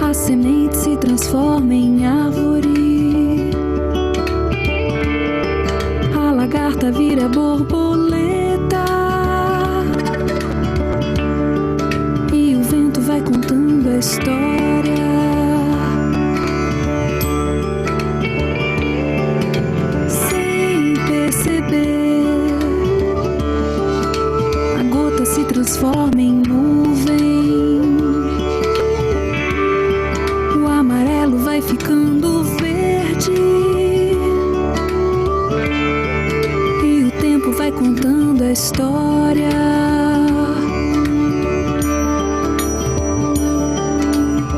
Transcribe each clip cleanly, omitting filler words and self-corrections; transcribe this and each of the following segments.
A semente se transforma em árvore, a lagarta vira borboleta, e o vento vai contando a história. Sem perceber, a gota se transforma em nuvem, o amarelo vai ficando verde, e o tempo vai contando a história.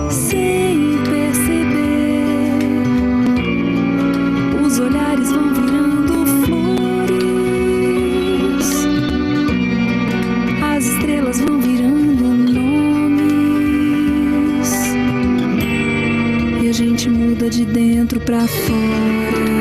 Sem perceber, os olhares vão virando flores, as estrelas vão virando nomes, e a gente muda de dentro pra fora.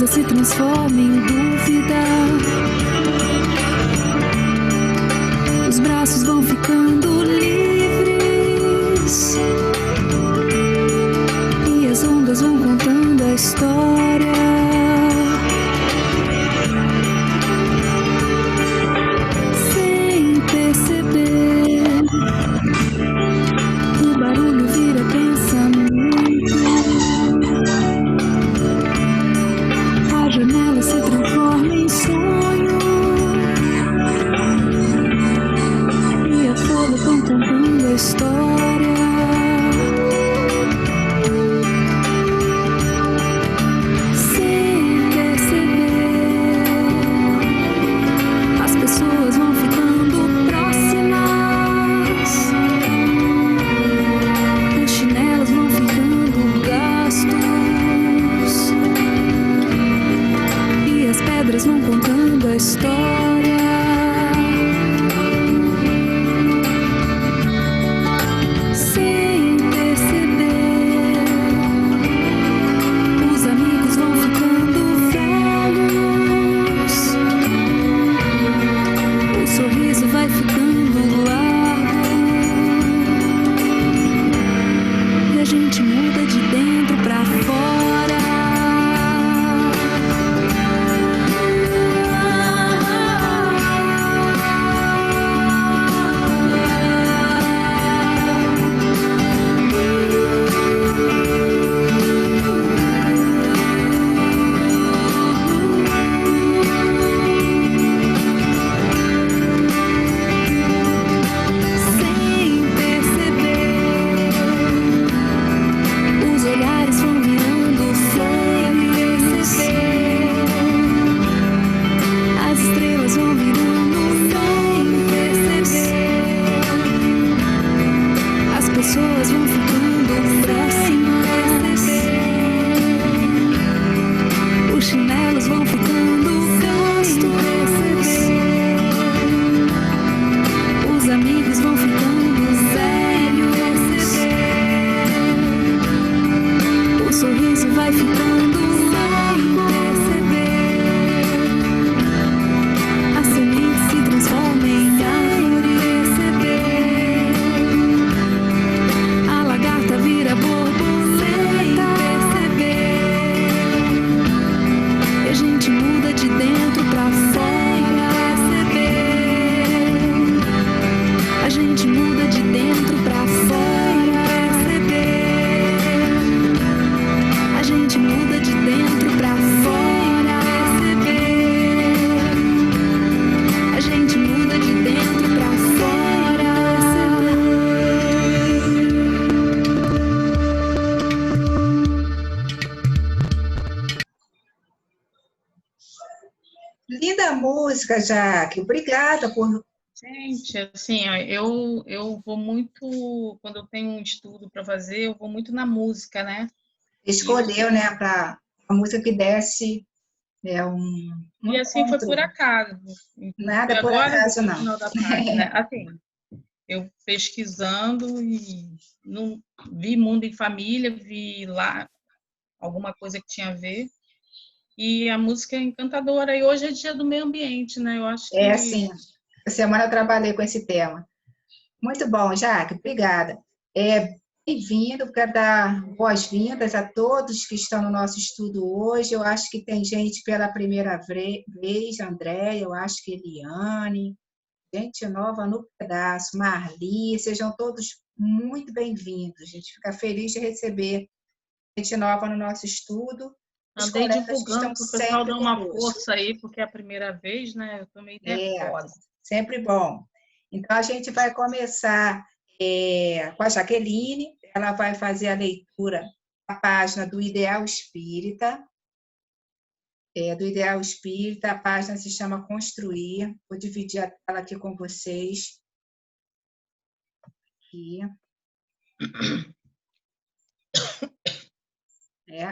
Se transforma em dúvida, os braços vão ficando livres, e as ondas vão contando a história. Sem perceber, o barulho vira pensamento, a janela se transforma em sonho, e a folha música, Jaque. Obrigada por... Gente, assim, ó, eu vou muito, quando eu tenho um estudo para fazer, eu vou muito na música, né? Escolheu, né, para a música que desse um E assim foi por encontro. acaso. Foi Nada por agora, acaso, no não. final da tarde, né? Assim, eu pesquisando e não vi Mundo em Família, vi lá alguma coisa que tinha a ver. E a música é encantadora. E hoje é dia do meio ambiente, né? Eu acho É que assim, essa semana eu trabalhei com esse tema. Muito bom, Jaque, obrigada. Bem-vindo, quero dar boas-vindas a todos que estão no nosso estudo hoje. Eu acho que tem gente pela primeira vez, André, eu acho que Eliane, gente nova no pedaço, Marli, sejam todos muito bem-vindos. A gente fica feliz de receber gente nova no nosso estudo, os andei colegas que divulgando estão para o pessoal sempre dar uma conosco. força aí, porque é a primeira vez, né? Eu tô meio nervosa. Sempre bom. Então, a gente vai começar com a Jaqueline, ela vai fazer a leitura da página do Ideal Espírita. Do Ideal Espírita, a página se chama Construir. Vou dividir a tela aqui com vocês. Aqui.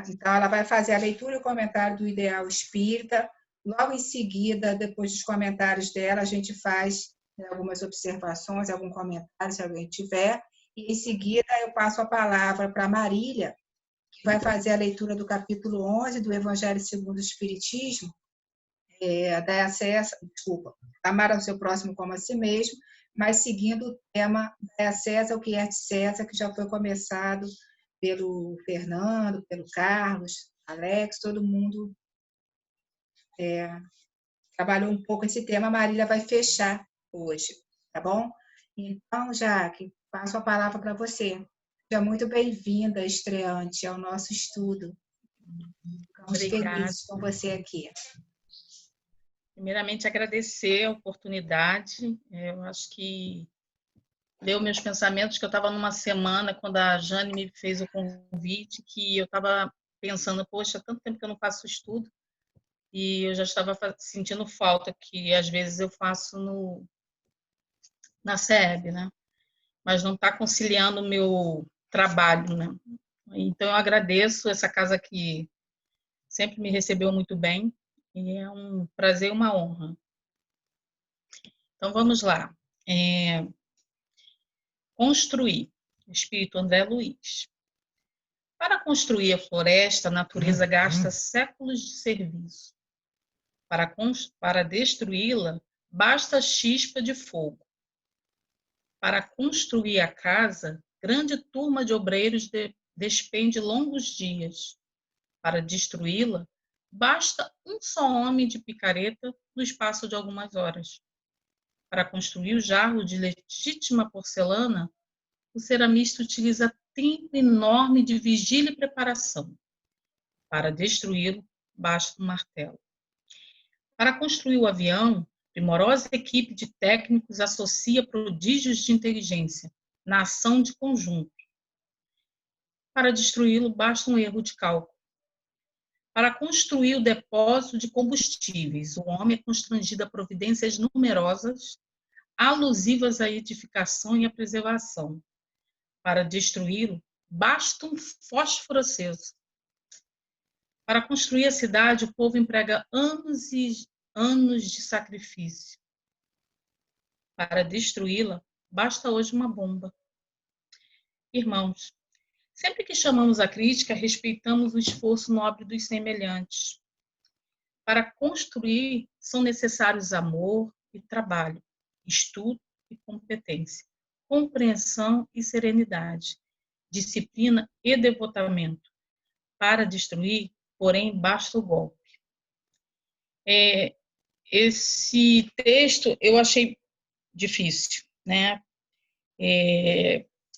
Então, ela vai fazer a leitura e o comentário do Ideal Espírita. Logo em seguida, depois dos comentários dela, a gente faz algumas observações, algum comentário, se alguém tiver. E, em seguida, eu passo a palavra para a Marília, que vai fazer a leitura do capítulo 11 do Evangelho segundo o Espiritismo, da acesso, desculpa, amar ao seu próximo como a si mesmo, mas seguindo o tema da César, o que é de César, que já foi começado pelo Fernando, pelo Carlos, Alex, todo mundo trabalhou um pouco esse tema. A Marília vai fechar hoje, tá bom? Então, Jaque, passo a palavra para você. Seja muito bem-vinda, estreante, ao nosso estudo. Ficamos Obrigada. felizes com você aqui. Primeiramente, agradecer a oportunidade. Eu acho que leu meus pensamentos, que eu estava numa semana, quando a Jane me fez o convite, que eu estava pensando, poxa, há tanto tempo que eu não faço estudo, e eu já estava sentindo falta, que às vezes eu faço na SEB, né? Mas não está conciliando o meu trabalho, né? Então, eu agradeço essa casa que sempre me recebeu muito bem, e é um prazer e uma honra. Então, vamos lá. Construir. Espírito André Luiz. Para construir a floresta, a natureza gasta séculos de serviço. Para destruí-la, basta a chispa de fogo. Para construir a casa, grande turma de obreiros despende longos dias. Para destruí-la, basta um só homem de picareta no espaço de algumas horas. Para construir o jarro de legítima porcelana, o ceramista utiliza tempo enorme de vigília e preparação. Para destruí-lo, basta um martelo. Para construir o avião, primorosa equipe de técnicos associa prodígios de inteligência na ação de conjunto. Para destruí-lo, basta um erro de cálculo. Para construir o depósito de combustíveis, o homem é constrangido a providências numerosas, alusivas à edificação e à preservação. Para destruí-lo, basta um fósforo aceso. Para construir a cidade, o povo emprega anos e anos de sacrifício. Para destruí-la, basta hoje uma bomba. Irmãos, sempre que chamamos a crítica, respeitamos o esforço nobre dos semelhantes. Para construir, são necessários amor e trabalho, estudo e competência, compreensão e serenidade, disciplina e devotamento. Para destruir, porém, basta o golpe. Esse texto eu achei difícil, né?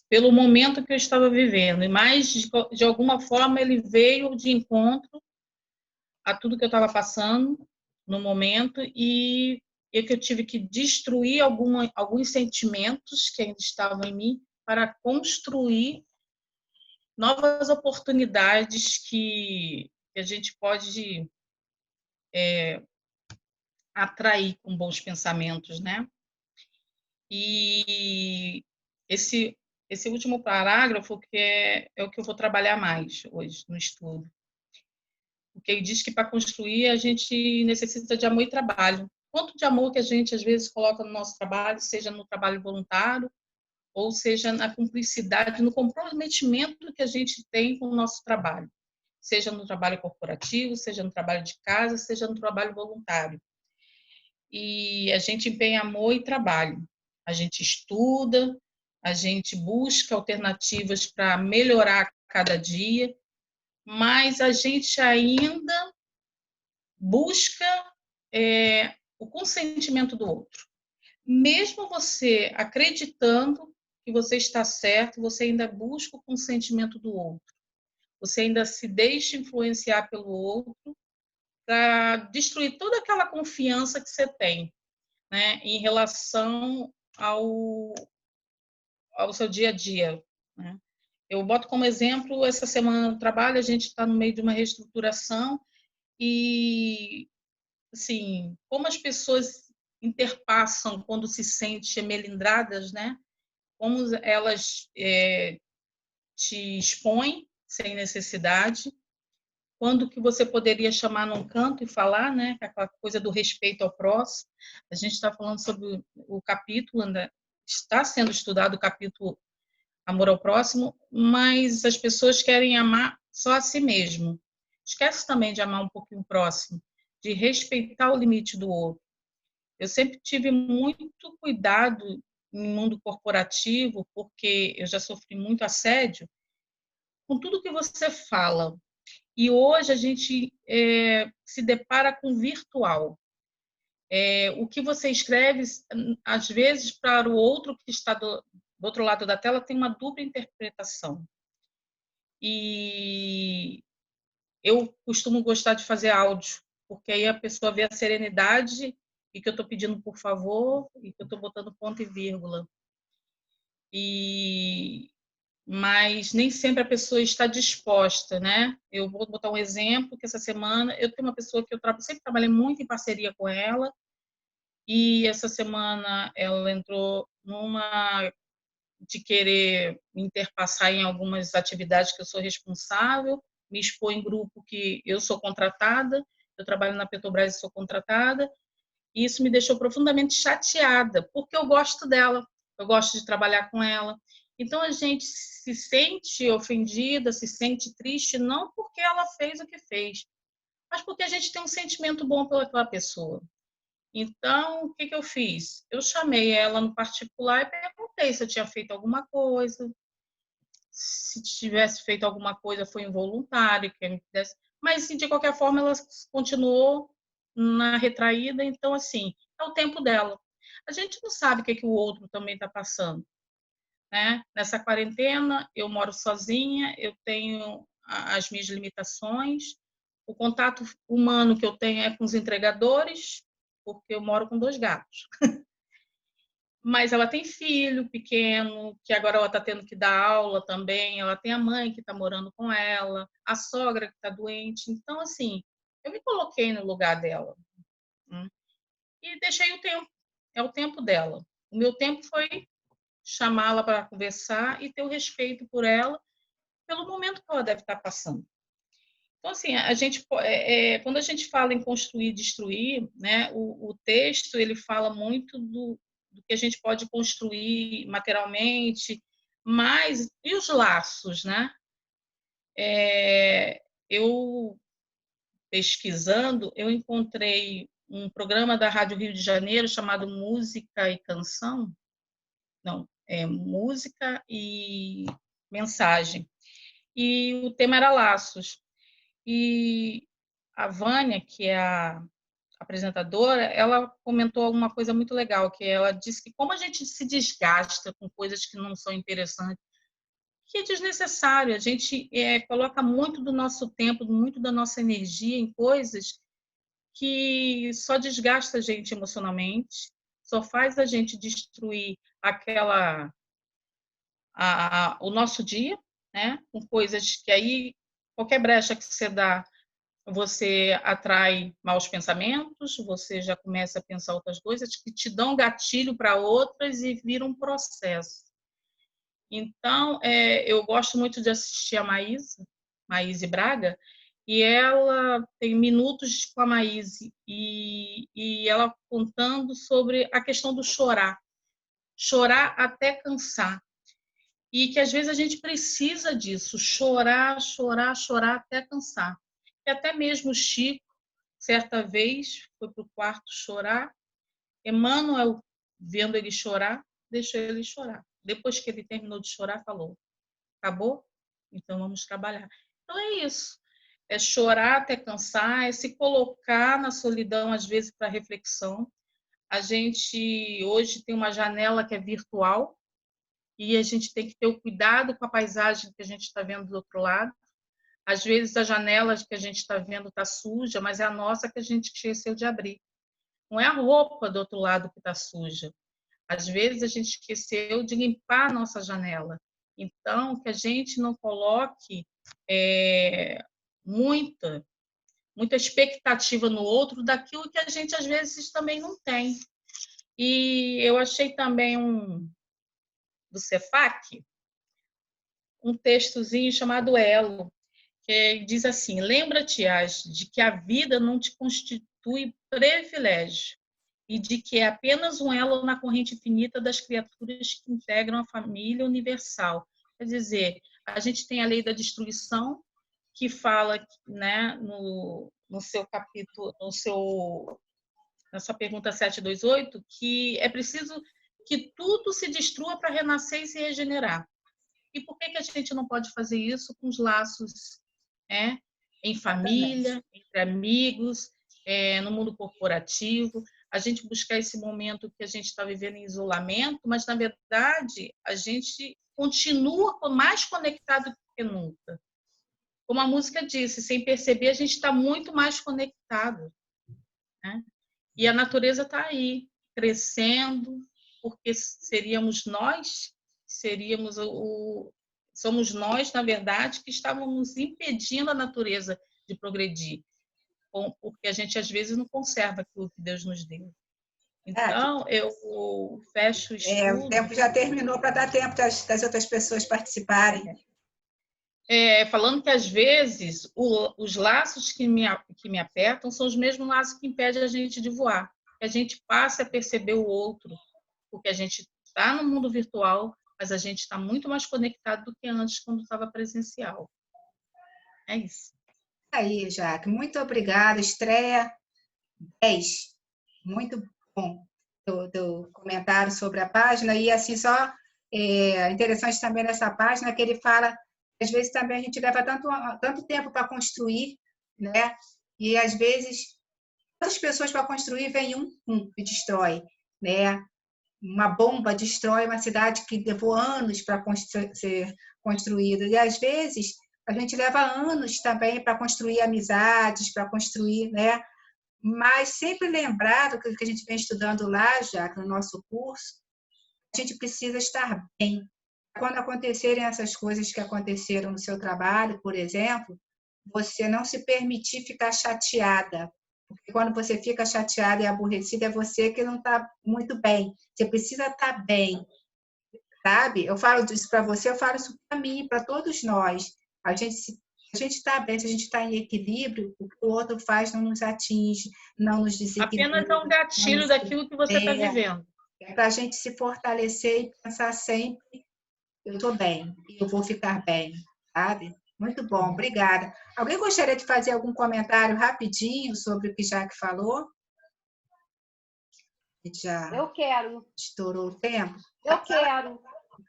Pelo momento que eu estava vivendo, mas de alguma forma ele veio de encontro a tudo que eu estava passando no momento e que eu tive que destruir alguns sentimentos que ainda estavam em mim para construir novas oportunidades que a gente pode atrair com bons pensamentos, né? E esse último parágrafo que é o que eu vou trabalhar mais hoje no estudo. Porque ele diz que para construir a gente necessita de amor e trabalho. Quanto de amor que a gente às vezes coloca no nosso trabalho, seja no trabalho voluntário, ou seja na cumplicidade, no comprometimento que a gente tem com o nosso trabalho, seja no trabalho corporativo, seja no trabalho de casa, seja no trabalho voluntário. E a gente empenha amor e trabalho. A gente estuda, a gente busca alternativas para melhorar cada dia, mas a gente ainda busca o consentimento do outro. Mesmo você acreditando que você está certo, você ainda busca o consentimento do outro. Você ainda se deixa influenciar pelo outro para destruir toda aquela confiança que você tem, né, em relação ao seu dia a dia, né? Eu boto como exemplo, essa semana no trabalho, a gente está no meio de uma reestruturação e, assim, como as pessoas interpassam quando se sentem melindradas, né? Como elas te expõem sem necessidade, quando que você poderia chamar num canto e falar, né? Aquela coisa do respeito ao próximo. A gente está falando sobre o capítulo, né? Está sendo estudado o capítulo Amor ao Próximo, mas as pessoas querem amar só a si mesmo. Esquece também de amar um pouquinho o próximo, de respeitar o limite do outro. Eu sempre tive muito cuidado no mundo corporativo, porque eu já sofri muito assédio, com tudo que você fala. E hoje a gente se depara com virtual. O que você escreve, às vezes, para o outro que está do outro lado da tela, tem uma dupla interpretação. E eu costumo gostar de fazer áudio, porque aí a pessoa vê a serenidade e que eu estou pedindo por favor e que eu estou botando ponto e vírgula. Mas nem sempre a pessoa está disposta, né? Eu vou botar um exemplo, que essa semana eu tenho uma pessoa que eu sempre trabalhei muito em parceria com ela, e essa semana ela entrou numa de querer me interpassar em algumas atividades que eu sou responsável, me expor em grupo que eu sou contratada, eu trabalho na Petrobras e sou contratada, e isso me deixou profundamente chateada, porque eu gosto dela, eu gosto de trabalhar com ela. Então a gente se sente ofendida, se sente triste, não porque ela fez o que fez, mas porque a gente tem um sentimento bom pelaquela pessoa. Então, o que eu fiz? Eu chamei ela no particular e perguntei se eu tinha feito alguma coisa, se tivesse feito alguma coisa foi involuntário, mas de qualquer forma ela continuou na retraída, então assim, é o tempo dela. A gente não sabe o que o outro também está passando, né? Nessa quarentena eu moro sozinha, eu tenho as minhas limitações, o contato humano que eu tenho é com os entregadores, porque eu moro com 2 gatos. Mas ela tem filho pequeno, que agora ela está tendo que dar aula também, ela tem a mãe que está morando com ela, a sogra que está doente. Então, assim, eu me coloquei no lugar dela, né? E deixei o tempo, é o tempo dela. O meu tempo foi chamá-la para conversar e ter o respeito por ela, pelo momento que ela deve estar passando. Então, assim, quando a gente fala em construir e destruir, né, o texto ele fala muito do que a gente pode construir materialmente, mas e os laços, né? Eu pesquisando, eu encontrei um programa da Rádio Rio de Janeiro chamado Música e Canção, não, Música e Mensagem, e o tema era laços. E a Vânia, que é a apresentadora, ela comentou alguma coisa muito legal, que ela disse que como a gente se desgasta com coisas que não são interessantes, que é desnecessário, a gente coloca muito do nosso tempo, muito da nossa energia em coisas que só desgasta a gente emocionalmente, só faz a gente destruir o nosso dia, né? Com coisas que aí, qualquer brecha que você dá, você atrai maus pensamentos, você já começa a pensar outras coisas que te dão gatilho para outras e vira um processo. Então, eu gosto muito de assistir a Maíse Braga, e ela tem minutos com a Maíse, e ela contando sobre a questão do chorar. Chorar até cansar. E que às vezes a gente precisa disso, chorar, chorar, chorar até cansar. E até mesmo o Chico, certa vez, foi para o quarto chorar, Emmanuel, vendo ele chorar, deixou ele chorar. Depois que ele terminou de chorar, falou: acabou? Então vamos trabalhar. Então é isso. É chorar até cansar, é se colocar na solidão, às vezes, para reflexão. A gente hoje tem uma janela que é virtual, e a gente tem que ter o cuidado com a paisagem que a gente está vendo do outro lado. Às vezes a janela que a gente está vendo está suja, mas é a nossa que a gente esqueceu de abrir. Não é a roupa do outro lado que está suja. Às vezes a gente esqueceu de limpar a nossa janela. Então, que a gente não coloque muita expectativa no outro daquilo que a gente às vezes também não tem. E eu achei também do Cefac um textozinho chamado Elo, que diz assim: lembra-te de que a vida não te constitui privilégio e de que é apenas um elo na corrente infinita das criaturas que integram a família universal. Quer dizer, a gente tem a lei da destruição, que fala, né, no seu capítulo, nessa pergunta 728, que é preciso que tudo se destrua para renascer e se regenerar. E por que a gente não pode fazer isso com os laços em família, entre amigos, no mundo corporativo? A gente buscar esse momento que a gente está vivendo em isolamento, mas, na verdade, a gente continua mais conectado do que nunca. Como a música disse, sem perceber, a gente está muito mais conectado, né? E a natureza está aí, crescendo, porque somos nós, na verdade, que estávamos impedindo a natureza de progredir, porque a gente, às vezes, não conserva aquilo que Deus nos deu. Então, eu fecho o estudo. O tempo já terminou para dar tempo das outras pessoas participarem. Falando que, às vezes, os laços que me apertam são os mesmos laços que impedem a gente de voar. Que a gente passe a perceber o outro, porque a gente está no mundo virtual, mas a gente está muito mais conectado do que antes, quando estava presencial. É isso. Aí, Jaque, muito obrigada. Estreia 10. Muito bom do comentário sobre a página. E, assim, só interessante também nessa página que ele fala que, às vezes, também a gente leva tanto tempo para construir, né? E, às vezes, tantas pessoas para construir, vem um e destrói, né? Uma bomba destrói uma cidade que levou anos para ser construída. E, às vezes, a gente leva anos também para construir amizades, para construir, né? Mas sempre lembrar do que a gente vem estudando lá, já no nosso curso, a gente precisa estar bem. Quando acontecerem essas coisas que aconteceram no seu trabalho, por exemplo, você não se permitir ficar chateada. Porque quando você fica chateada e aborrecida, é você que não está muito bem. Você precisa estar bem, sabe? Eu falo isso para você, eu falo isso para mim, para todos nós. A gente está bem, se a gente está em equilíbrio, o que o outro faz não nos atinge, não nos desequilibra. Apenas é um gatilho daquilo que você está vivendo. É para a gente se fortalecer e pensar sempre: eu estou bem, eu vou ficar bem, sabe? Muito bom, obrigada. Alguém gostaria de fazer algum comentário rapidinho sobre o que Jaque falou? A gente já Eu quero. Estourou o tempo? Eu quero.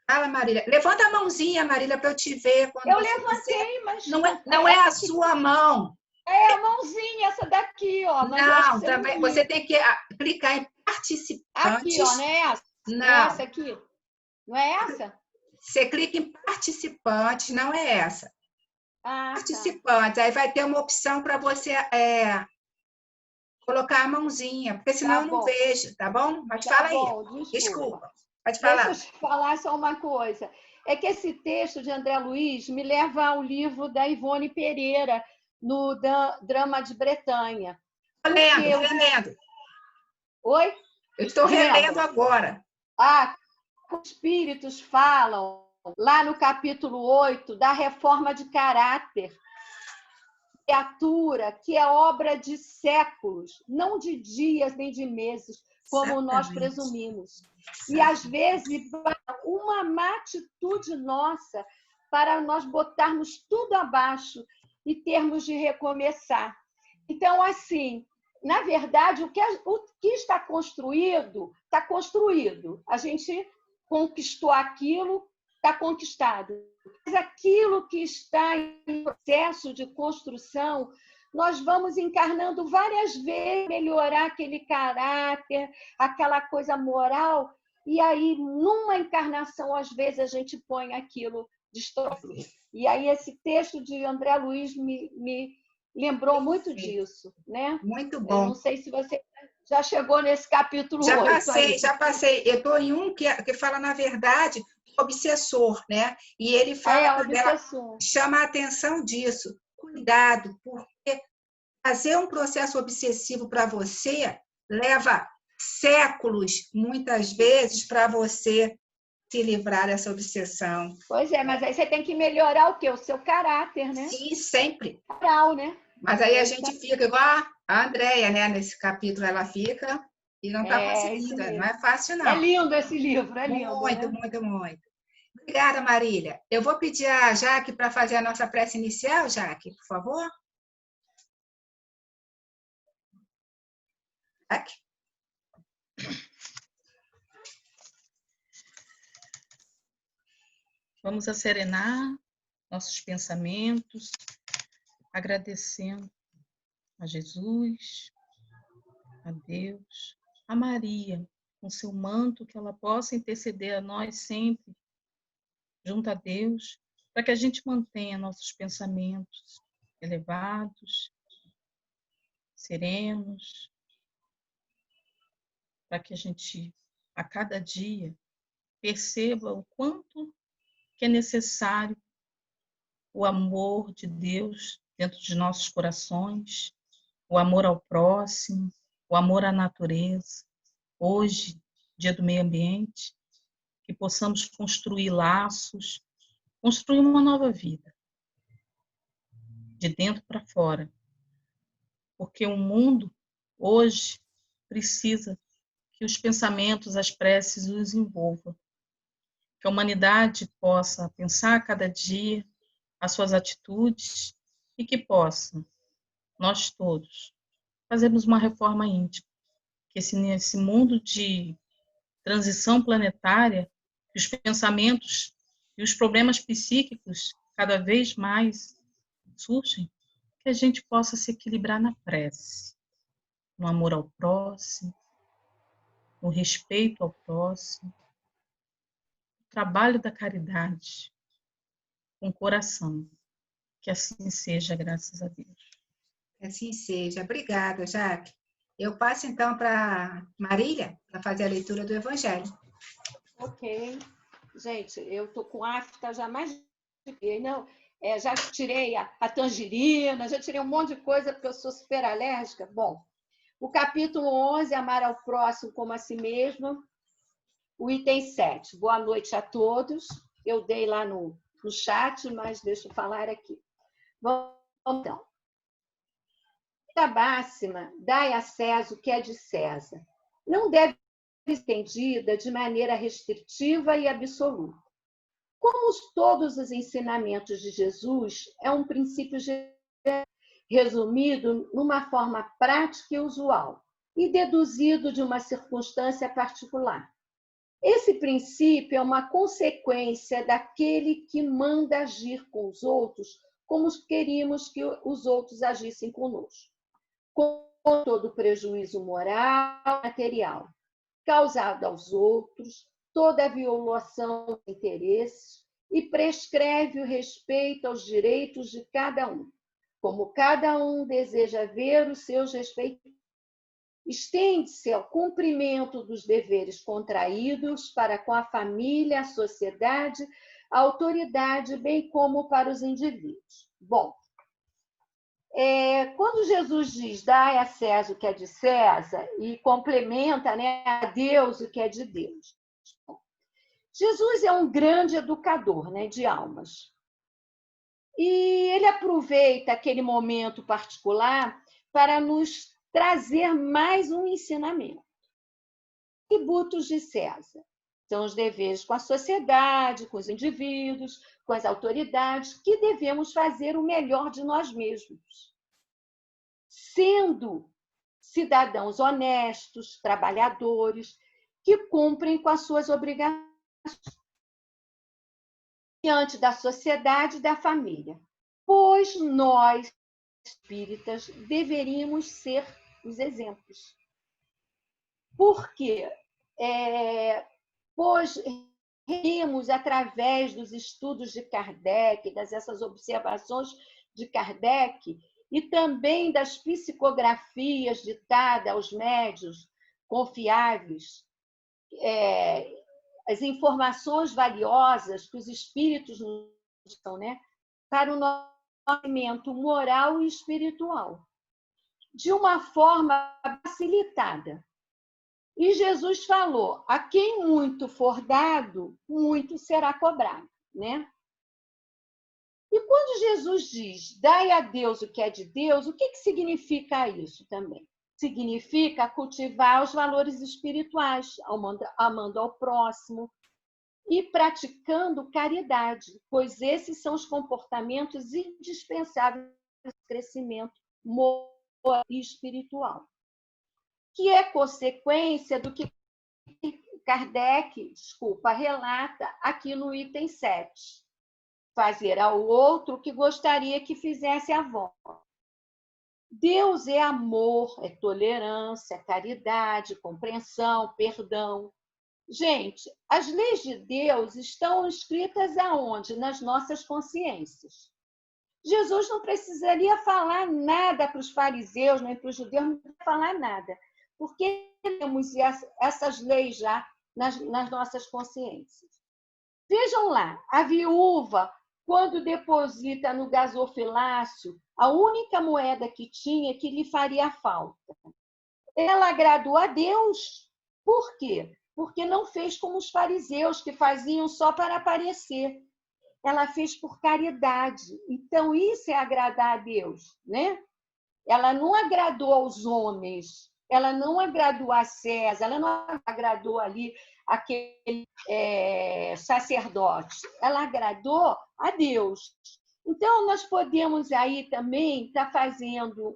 Fala, Marília. Levanta a mãozinha, Marília, para eu te ver. Eu levantei, mas... Não é a sua mão. É a mãozinha, essa daqui, ó. Mas não, também você tem que clicar em participantes. Aqui, ó, não é essa? Não. É essa aqui? Não é essa? Você clica em participantes, não é essa. Participantes. Tá. Aí vai ter uma opção para você colocar a mãozinha, porque senão eu não vejo, tá bom? Mas fala aí. Desculpa. Pode falar. Deixa eu falar só uma coisa. É que esse texto de André Luiz me leva ao livro da Ivone Pereira, no drama de Bretanha. Relendo. Oi? Eu estou relendo agora. Os espíritos falam, lá no capítulo 8, da reforma de caráter, criatura, que é obra de séculos, não de dias nem de meses, como nós presumimos. E, às vezes, uma má atitude nossa para nós botarmos tudo abaixo e termos de recomeçar. Então, assim, na verdade, o que está construído, está construído. A gente conquistou aquilo, está conquistado. Mas aquilo que está em processo de construção, nós vamos encarnando várias vezes, melhorar aquele caráter, aquela coisa moral, e aí, numa encarnação, às vezes, a gente põe aquilo distorcido. E aí, esse texto de André Luiz me lembrou muito disso, né? Muito bom. Eu não sei se você já chegou nesse capítulo 8. Já passei. Eu estou em um que fala, na verdade, obsessor, né? E ele fala, chama a atenção disso. Cuidado, porque fazer um processo obsessivo para você leva séculos, muitas vezes, para você se livrar dessa obsessão. Pois é, mas aí você tem que melhorar o quê? O seu caráter, né? Sim, sempre. Moral, né? Mas aí a gente fica igual a Andréia, né? Nesse capítulo ela fica e não está conseguindo. Não é fácil, não. É lindo esse livro, é lindo. Muito, né? muito. Obrigada, Marília. Eu vou pedir a Jaque para fazer a nossa prece inicial, Jaque, por favor. Jaque? Vamos acerenar nossos pensamentos, agradecendo a Jesus, a Deus, a Maria, com seu manto, que ela possa interceder a nós sempre, junto a Deus, para que a gente mantenha nossos pensamentos elevados, serenos, para que a gente, a cada dia, perceba o quanto que é necessário o amor de Deus dentro de nossos corações, o amor ao próximo, o amor à natureza. Hoje, Dia do Meio Ambiente, que possamos construir laços, construir uma nova vida, de dentro para fora. Porque o mundo, hoje, precisa que os pensamentos, as preces os envolvam. Que a humanidade possa pensar a cada dia as suas atitudes e que possa, nós todos, fazermos uma reforma íntima. Que nesse mundo de transição planetária, que os pensamentos e os problemas psíquicos cada vez mais surgem, que a gente possa se equilibrar na prece, no amor ao próximo, no respeito ao próximo, no trabalho da caridade, com o coração. Que assim seja, graças a Deus. Que assim seja. Obrigada, Jaque. Eu passo, então, para Marília, para fazer a leitura do Evangelho. Ok. Gente, eu estou com afta já mais de... Não, já tirei a tangerina, já tirei um monte de coisa, porque eu sou super alérgica. Bom, o capítulo 11, amar ao próximo como a si mesmo. O item 7, boa noite a todos. Eu dei lá no chat, mas deixa eu falar aqui. Vamos, então. A máxima, dai a César o que é de César. Não deve ser entendida de maneira restritiva e absoluta. Como todos os ensinamentos de Jesus, é um princípio resumido numa forma prática e usual e deduzido de uma circunstância particular. Esse princípio é uma consequência daquele que manda agir com os outros como queríamos que os outros agissem conosco, com todo prejuízo moral e material, causado aos outros, toda a violação de interesses, e prescreve o respeito aos direitos de cada um, como cada um deseja ver os seus respeitos. Estende-se ao cumprimento dos deveres contraídos para com a família, a sociedade, a autoridade, bem como para os indivíduos. Bom, Quando Jesus diz, dai a César o que é de César, e complementa, né, a Deus o que é de Deus. Jesus é um grande educador, né, de almas. E ele aproveita aquele momento particular para nos trazer mais um ensinamento. Tributos de César são os deveres com a sociedade, com os indivíduos, com as autoridades, que devemos fazer o melhor de nós mesmos, sendo cidadãos honestos, trabalhadores, que cumprem com as suas obrigações diante da sociedade e da família. Pois nós, espíritas, deveríamos ser os exemplos. Por quê? Pois vimos, através dos estudos de Kardec, dessas observações de Kardec, e também das psicografias ditadas aos médiuns confiáveis, as informações valiosas que os espíritos nos dão, né, para o nosso desenvolvimento moral e espiritual, de uma forma facilitada. E Jesus falou, a quem muito for dado, muito será cobrado, né? E quando Jesus diz, dai a Deus o que é de Deus, o que significa isso também? Significa cultivar os valores espirituais, amando ao próximo e praticando caridade, pois esses são os comportamentos indispensáveis para o crescimento moral e espiritual, que é consequência do que Kardec, relata aqui no item 7. Fazer ao outro o que gostaria que fizesse a vós. Deus é amor, é tolerância, caridade, compreensão, perdão. Gente, as leis de Deus estão escritas aonde? Nas nossas consciências. Jesus não precisaria falar nada para os fariseus, nem para os judeus, não precisaria falar nada, porque temos essas leis já nas nossas consciências. Vejam lá, a viúva, quando deposita no gasofilácio a única moeda que tinha que lhe faria falta, ela agradou a Deus. Por quê? Porque não fez como os fariseus, que faziam só para aparecer. Ela fez por caridade. Então, isso é agradar a Deus, né? Ela não agradou aos homens, ela não agradou a César, ela não agradou ali aquele sacerdote, ela agradou a Deus. Então, nós podemos aí também estar fazendo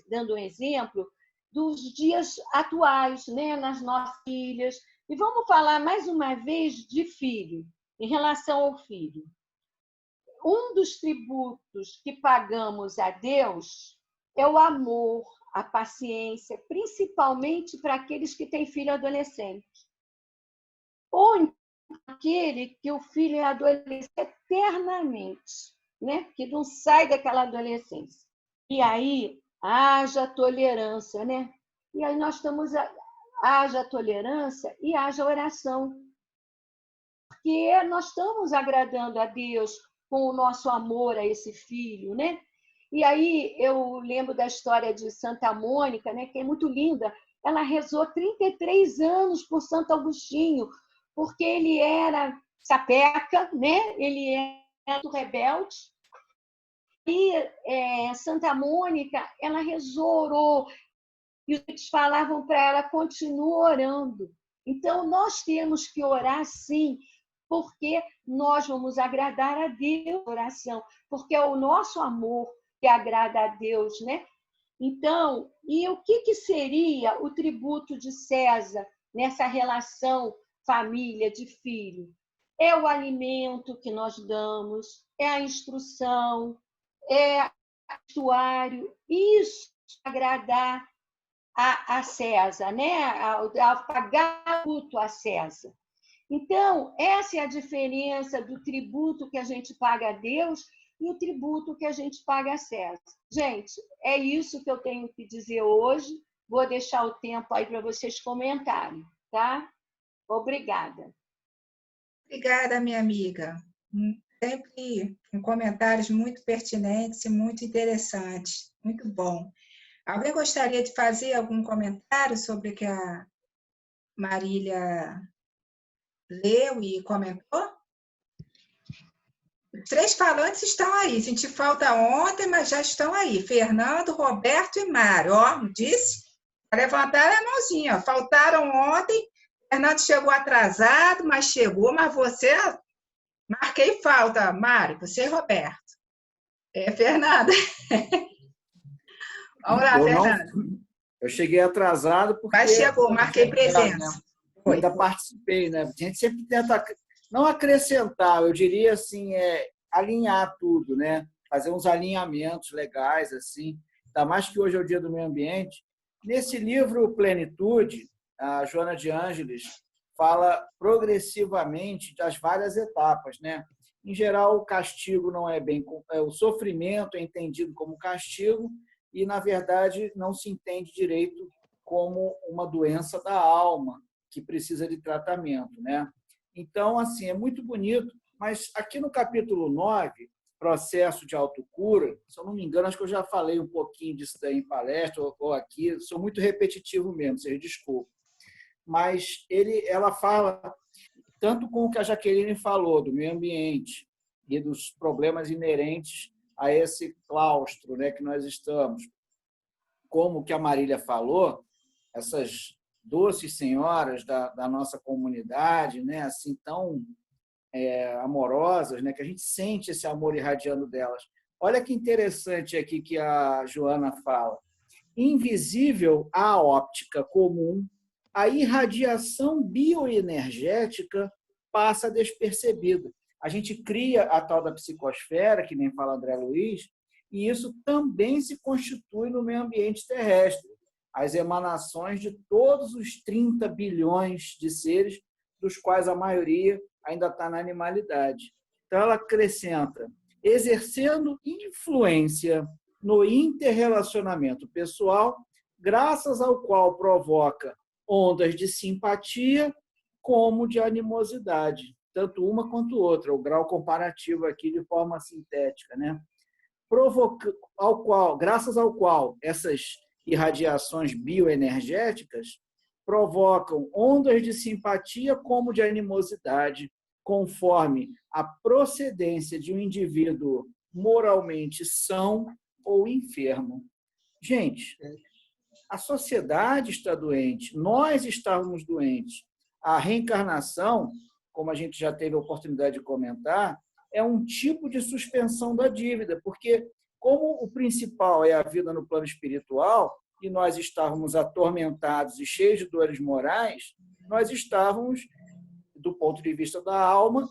dando um exemplo dos dias atuais, né, nas nossas filhas. E vamos falar mais uma vez de filho, em relação ao filho. Um dos tributos que pagamos a Deus é o amor, a paciência, principalmente para aqueles que têm filho adolescente. Ou aquele que o filho é adolescente eternamente, né? Que não sai daquela adolescência. E aí, haja tolerância, né? E aí nós estamos... Haja tolerância e haja oração. Porque nós estamos agradando a Deus com o nosso amor a esse filho, né? E aí eu lembro da história de Santa Mônica, né, que é muito linda. Ela rezou 33 anos por Santo Agostinho, porque ele era sapeca, né? Ele era muito rebelde. E Santa Mônica, ela rezou, orou, e eles falavam para ela, continua orando. Então, nós temos que orar sim, porque nós vamos agradar a Deus na oração, porque é o nosso amor que agrada a Deus, né? Então, e o que seria o tributo de César nessa relação família de filho? É o alimento que nós damos, é a instrução, é o vestuário, isso agradar a César, né? A pagar tributo a César. Então, essa é a diferença do tributo que a gente paga a Deus e o tributo que a gente paga a César. Gente, é isso que eu tenho que dizer hoje. Vou deixar o tempo aí para vocês comentarem, tá? Obrigada. Obrigada, minha amiga. sempre com comentários muito pertinentes e muito interessantes. Muito bom. Alguém gostaria de fazer algum comentário sobre o que a Marília leu e comentou? Os 3 falantes estão aí. Senti falta ontem, mas já estão aí. Fernando, Roberto e Mário. Ó, disse? Levantaram a mãozinha. Ó. Faltaram ontem. Fernando chegou atrasado, mas chegou. Mas você... Marquei falta, Mário. Você e Roberto. Fernanda. Vamos lá, Fernando. Eu cheguei atrasado porque... Mas chegou, marquei presença. Eu ainda participei, né? A gente sempre tenta não acrescentar, eu diria assim, alinhar tudo, né? Fazer uns alinhamentos legais, assim. Ainda mais que hoje é o Dia do Meio Ambiente. Nesse livro Plenitude, a Joana de Ângeles fala progressivamente das várias etapas, né? Em geral, o castigo não é bem... O sofrimento é entendido como castigo e, na verdade, não se entende direito como uma doença da alma que precisa de tratamento, né? Então, assim, é muito bonito, mas aqui no capítulo 9, processo de autocura, se eu não me engano, acho que eu já falei um pouquinho disso daí em palestra ou aqui, sou muito repetitivo mesmo, vocês desculpem. Mas ela fala, tanto com o que a Jaqueline falou, do meio ambiente e dos problemas inerentes a esse claustro, né, que nós estamos, como que a Marília falou, essas doces senhoras da nossa comunidade, né, assim tão amorosas, né, que a gente sente esse amor irradiando delas. Olha que interessante aqui que a Joana fala. Invisível à óptica comum, a irradiação bioenergética passa despercebida. A gente cria a tal da psicosfera, que nem fala André Luiz, e isso também se constitui no meio ambiente terrestre. As emanações de todos os 30 bilhões de seres, dos quais a maioria ainda está na animalidade. Então, ela acrescenta, exercendo influência no interrelacionamento pessoal, graças ao qual provoca ondas de simpatia como de animosidade, tanto uma quanto outra, o grau comparativo aqui de forma sintética, né? Graças ao qual essas irradiações bioenergéticas provocam ondas de simpatia como de animosidade, conforme a procedência de um indivíduo moralmente são ou enfermo. Gente, a sociedade está doente, nós estávamos doentes. A reencarnação, como a gente já teve a oportunidade de comentar, é um tipo de suspensão da dívida, porque como o principal é a vida no plano espiritual, e nós estávamos atormentados e cheios de dores morais, nós estávamos, do ponto de vista da alma,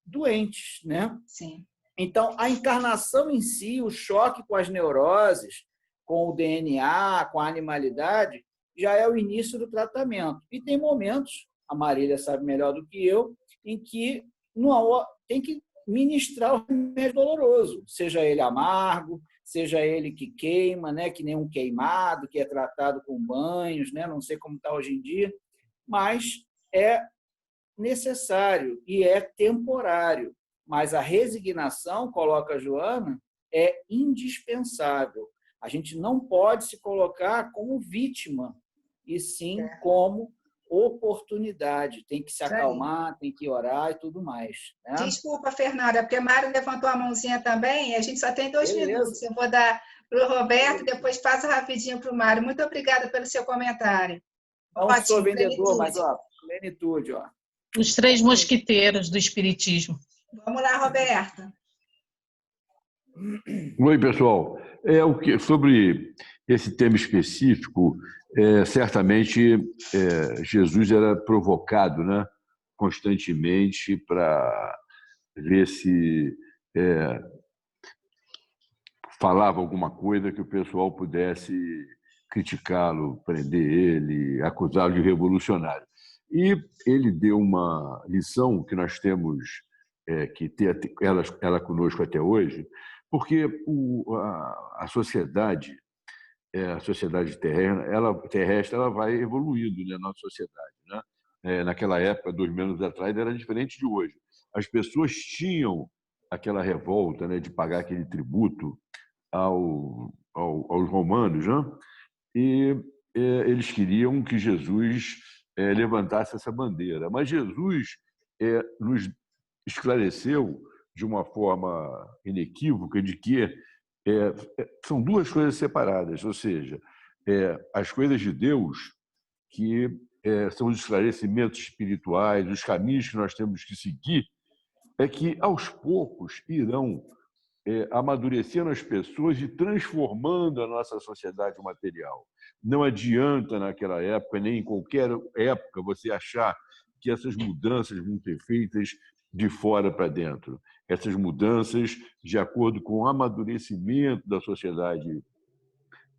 doentes, né? Sim. Então, a encarnação em si, o choque com as neuroses, com o DNA, com a animalidade, já é o início do tratamento. E tem momentos, a Marília sabe melhor do que eu, em que tem que ministrar o remédio doloroso, seja ele amargo, seja ele que queima, né, que nem um queimado, que é tratado com banhos, né, não sei como está hoje em dia, mas é necessário e é temporário. Mas a resignação, coloca a Joana, é indispensável. A gente não pode se colocar como vítima, e sim como oportunidade. Tem que se acalmar, tem que orar e tudo mais. Né? Desculpa, Fernanda, porque a Mário levantou a mãozinha também, e a gente só tem 2 minutos. Eu vou dar para o Roberto, depois passo rapidinho para o Mário. Muito obrigada pelo seu comentário. Não sou vendedor, mas plenitude. Ó. Os 3 mosquiteiros do Espiritismo. Vamos lá, Roberto. Oi, pessoal. Sobre esse tema específico, certamente Jesus era provocado, né, constantemente para ver se falava alguma coisa que o pessoal pudesse criticá-lo, prender ele, acusá-lo de revolucionário. E ele deu uma lição que nós temos que ter ela conosco até hoje, porque a sociedade terrestre, ela vai evoluindo, né, na nossa sociedade, né? Naquela época, 2000 anos atrás, era diferente de hoje. As pessoas tinham aquela revolta, né, de pagar aquele tributo aos romanos, né? E eles queriam que Jesus levantasse essa bandeira. Mas Jesus nos esclareceu de uma forma inequívoca de que são duas coisas separadas, ou seja, as coisas de Deus, que são os esclarecimentos espirituais, os caminhos que nós temos que seguir, é que aos poucos irão amadurecendo as pessoas e transformando a nossa sociedade material. Não adianta, naquela época, nem em qualquer época, você achar que essas mudanças vão ser feitas de fora para dentro. Essas mudanças, de acordo com o amadurecimento da sociedade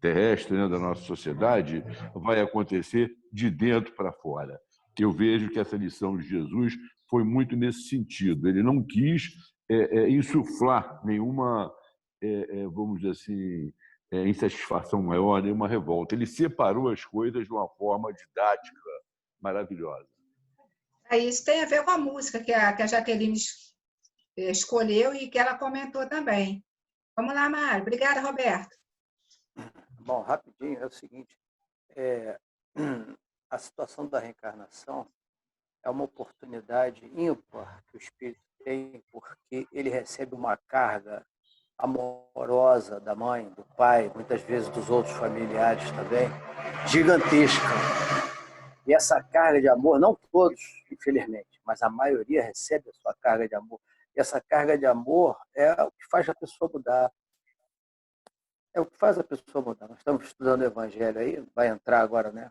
terrestre, né, da nossa sociedade, vai acontecer de dentro para fora. Eu vejo que essa lição de Jesus foi muito nesse sentido. Ele não quis insuflar nenhuma, vamos dizer assim, insatisfação maior, nenhuma revolta. Ele separou as coisas de uma forma didática maravilhosa. Isso tem a ver com a música que a Jaqueline escolheu e que ela comentou também. Vamos lá, Mário. Obrigada, Roberto. Bom, rapidinho, é o seguinte, a situação da reencarnação é uma oportunidade ímpar que o espírito tem, porque ele recebe uma carga amorosa da mãe, do pai, muitas vezes dos outros familiares também, gigantesca. E essa carga de amor, não todos, infelizmente, mas a maioria recebe a sua carga de amor. E essa carga de amor é o que faz a pessoa mudar. É o que faz a pessoa mudar. Nós estamos estudando o Evangelho aí, vai entrar agora, né,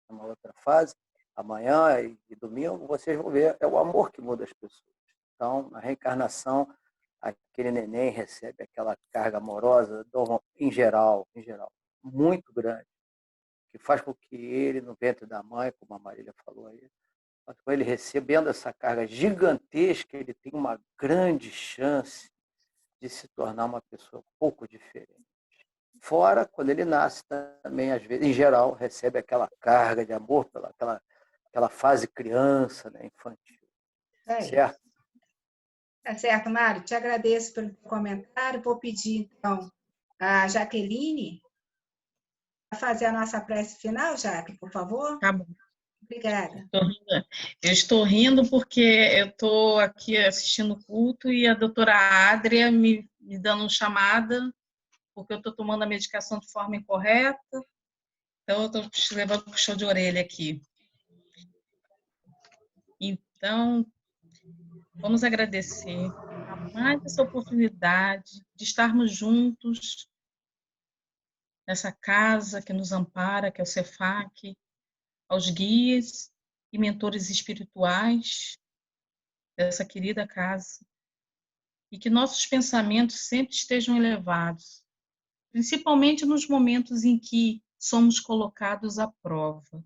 numa outra fase, amanhã e domingo, vocês vão ver, é o amor que muda as pessoas. Então, na reencarnação, aquele neném recebe aquela carga amorosa, em geral, muito grande, que faz com que ele, no ventre da mãe, como a Marília falou aí, com ele recebendo essa carga gigantesca, ele tem uma grande chance de se tornar uma pessoa um pouco diferente. Fora, quando ele nasce também, às vezes, em geral, recebe aquela carga de amor pela aquela fase criança, né, infantil. Certo? Tá certo, Mário. Te agradeço pelo comentário. Vou pedir, então, a Jaqueline a fazer a nossa prece final, Jaque, por favor. Tá bom. Obrigada. Eu estou rindo porque eu estou aqui assistindo o culto e a doutora Adria me dando uma chamada, porque eu estou tomando a medicação de forma incorreta. Então, eu estou levando puxão de orelha aqui. Então, vamos agradecer a mais essa oportunidade de estarmos juntos nessa casa que nos ampara, que é o Cefac, aos guias e mentores espirituais dessa querida casa, e que nossos pensamentos sempre estejam elevados, principalmente nos momentos em que somos colocados à prova,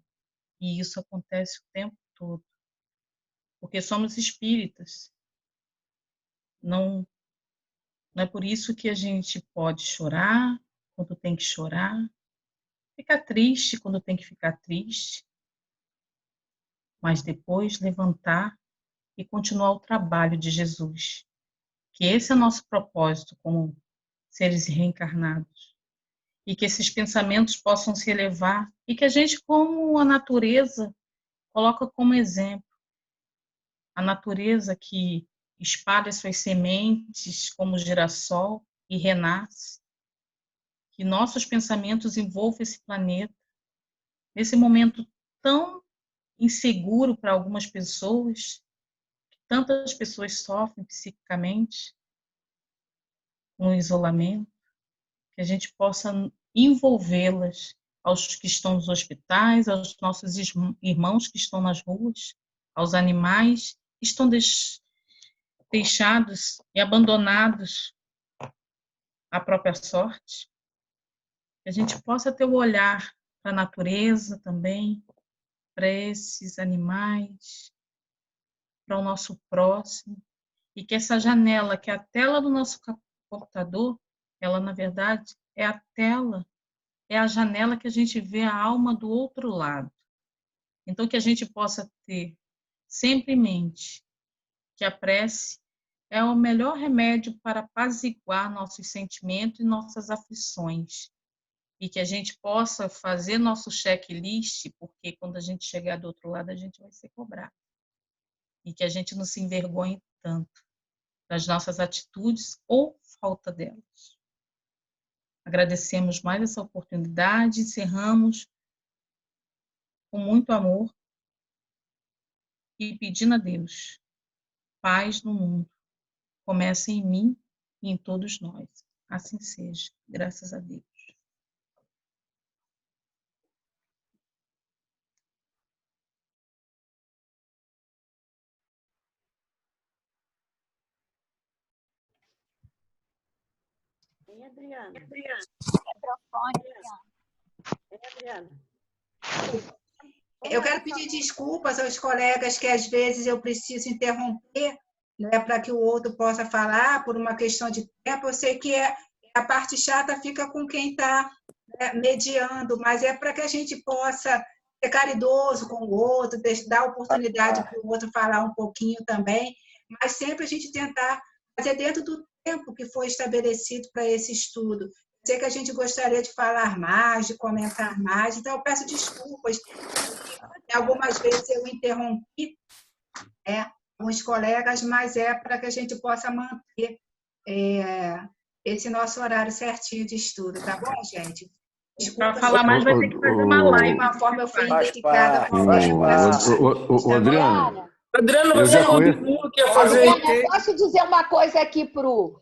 e isso acontece o tempo todo, porque somos espíritas. Não é por isso que a gente pode chorar quando tem que chorar, ficar triste quando tem que ficar triste, mas depois levantar e continuar o trabalho de Jesus. Que esse é o nosso propósito como seres reencarnados. E que esses pensamentos possam se elevar e que a gente, como a natureza, coloca como exemplo. A natureza que espalha suas sementes como o girassol e renasce. Que nossos pensamentos envolvam esse planeta. Nesse momento tão inseguro para algumas pessoas, que tantas pessoas sofrem psiquicamente, no isolamento, que a gente possa envolvê-las, aos que estão nos hospitais, aos nossos irmãos que estão nas ruas, aos animais que estão deixados e abandonados à própria sorte, que a gente possa ter o olhar para a natureza também, para esses animais, para o nosso próximo, e que essa janela, que é a tela do nosso computador, ela, na verdade, é a tela, é a janela que a gente vê a alma do outro lado. Então, que a gente possa ter sempre em mente que a prece é o melhor remédio para apaziguar nossos sentimentos e nossas aflições. E que a gente possa fazer nosso checklist, porque quando a gente chegar do outro lado, a gente vai ser cobrado. E que a gente não se envergonhe tanto das nossas atitudes ou falta delas. Agradecemos mais essa oportunidade, encerramos com muito amor e pedindo a Deus paz no mundo. Comece em mim e em todos nós. Assim seja, graças a Deus. Ei, Adriana. Ei, Adriana. Eu quero pedir desculpas aos colegas que às vezes eu preciso interromper, né, para que o outro possa falar por uma questão de tempo. Eu sei que a parte chata fica com quem está, né, mediando, mas é para que a gente possa ser caridoso com o outro, dar oportunidade para o outro falar um pouquinho também, mas sempre a gente tentar fazer dentro do tempo que foi estabelecido para esse estudo. Sei que a gente gostaria de falar mais, de comentar mais, então eu peço desculpas. Algumas vezes eu interrompi, alguns colegas, mas é para que a gente possa manter esse nosso horário certinho de estudo, tá bom, gente? Desculpa. Para falar mais, vai ter que fazer uma live. De uma forma eu fui identificada com Adriana, Adriana, eu você já não conheço. viu que ia fazer? Adriana, posso dizer uma coisa aqui pro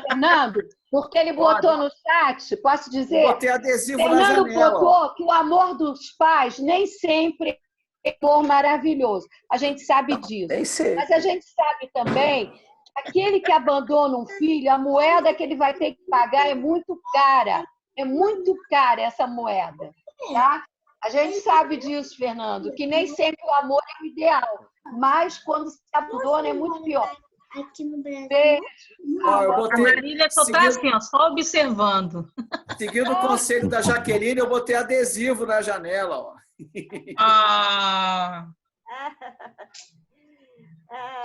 Fernando? Porque ele botou no chat, posso dizer? Botei adesivo na Fernando janela. botou que o amor dos pais nem sempre é amor maravilhoso. A gente sabe disso. Nem sei. Mas a gente sabe também que aquele que abandona um filho, a moeda que ele vai ter que pagar é muito cara. É muito cara essa moeda. Tá? A gente sabe disso, Fernando, que nem sempre o amor é o ideal. Mas quando se abandona é muito pior. Aqui no Brasil. Ó, eu A botei, Marília só está assim, ó, só observando. seguindo o conselho da Jaqueline, eu botei adesivo na janela. Ó. Ah,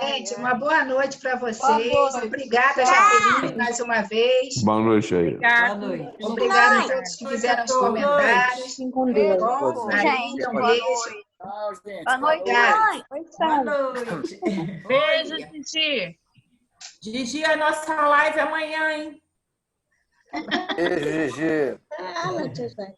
Gente, uma boa noite para vocês. Boa noite. Obrigada, Jaqueline, mais uma vez. Boa noite aí. obrigada. Obrigada a todos que fizeram os comentários. Com Deus. Bom, Marília, um beijo. Tchau, gente. Boa noite, Obrigada. mãe. Boa noite. Beijo, Titi. Gigi, a nossa live é amanhã, hein? Beijo, Gigi. Ah, meu Deus, vai.